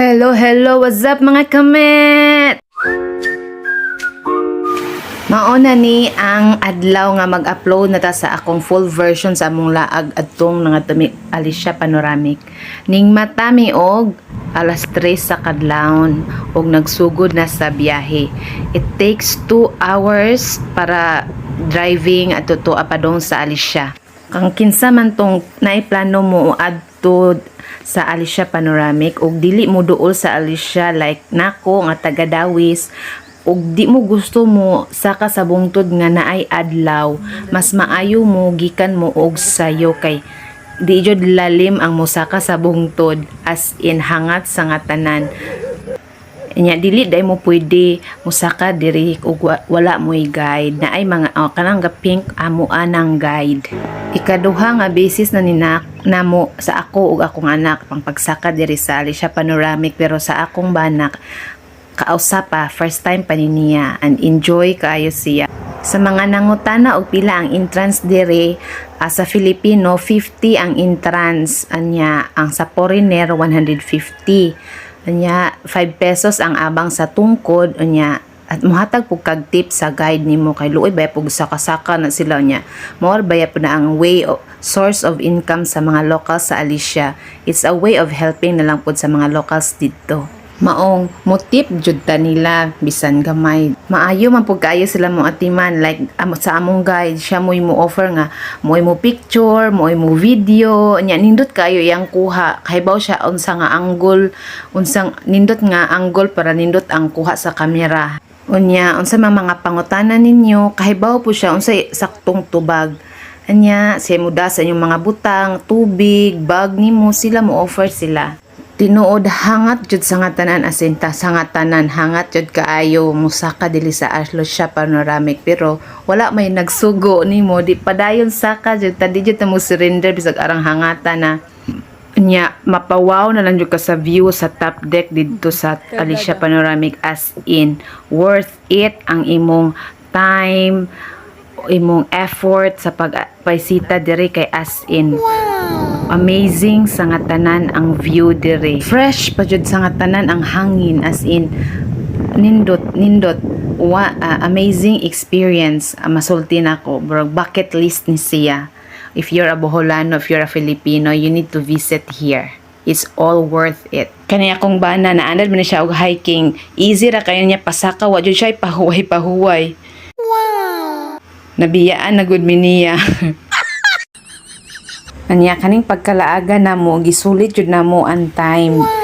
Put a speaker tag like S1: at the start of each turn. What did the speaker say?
S1: Hello, hello! What's up mga kamet? Mauna ni ang adlaw nga mag-upload na ta sa akong full version sa among laag adtong nga tumi Alicia Panoramic. Ning matami og alas 3 sa kadlawon og nagsugod na sa biyahe. It takes 2 hours para driving at to apadong sa Alicia. Kang kinsa man tong naiplano mo adto sa Alicia Panoramic ug dili mo duol sa Alicia like nako nga taga Dawis ug di mo gusto mo saka sa bungtod nga naay adlaw, mas maayo mo gikan mo og sayo kay di jud lalim ang mosaka sa bungtod as in hangat sa nga tanan. Nya dili day mo pwede musaka diri ug wala mo'y guide na ay mga kanang pink amo anang guide. Ikaduha nga basis na namo sa ako ug akong anak pang pagsaka diri sa Alicia Panoramic, pero sa akong banak kausa pa first time pa niya and enjoy kaayo siya. Sa mga nangutana og pila ang entrance diri, sa Filipino 50 ang entrance, anya ang sa foreigner 150. Anya 5 pesos ang abang sa tungkod, anya at muhatag pug kag tip sa guide nimo kay luoy bay pug saka-saka na sila nya. More baya po na ang way of source of income sa mga locals sa Alicia. It's a way of helping na lang pud sa mga locals dito. Maong motip jud ta nila bisan gamay. Maayo man pud kaayo sila mo atiman like sa among guide siya mo offer nga mo picture, mo video, nya nindot kayo yang kuha. Kaybaw siya unsa nga angle, unsang nindot nga angle para nindot ang kuha sa kamera. Unya unsa mga pangutana ninyo, kahibaw po siya unsay saktong tubag. Anya siya muda sa inyong mga butang, tubig, bag nimo sila mo offer sila. Tinuod hangat jud sa nga tanan asinta sa nga tanan hangat jud kaayo musaka dili sa Alicia Panoramic, pero wala may nagsugo nimo di padayon saka jud ta di jud ta mo surrender bisag arang hangata na nya mapawaw na lang jud ka sa view sa top deck didto sa Alicia Panoramic, as in worth it ang imong time, imong effort sa pagpaisita diri kay as in amazing sa nga tanan ang view diri. Fresh pa jud sa nga tanan ang hangin, as in nindot amazing experience. Masulti nako bro, bucket list ni siya. If you're a Boholano, if you're a Filipino, you need to visit here. It's all worth it. Kani akong bana na anad man siya og hiking. Easy ra kayo niya pasaka wa jud siya pahuway-pahuway. Wow. Nabiyaan na gud mi niya. Anya kaning pagkalaaga namo gisulit jud namo ang time. Wow.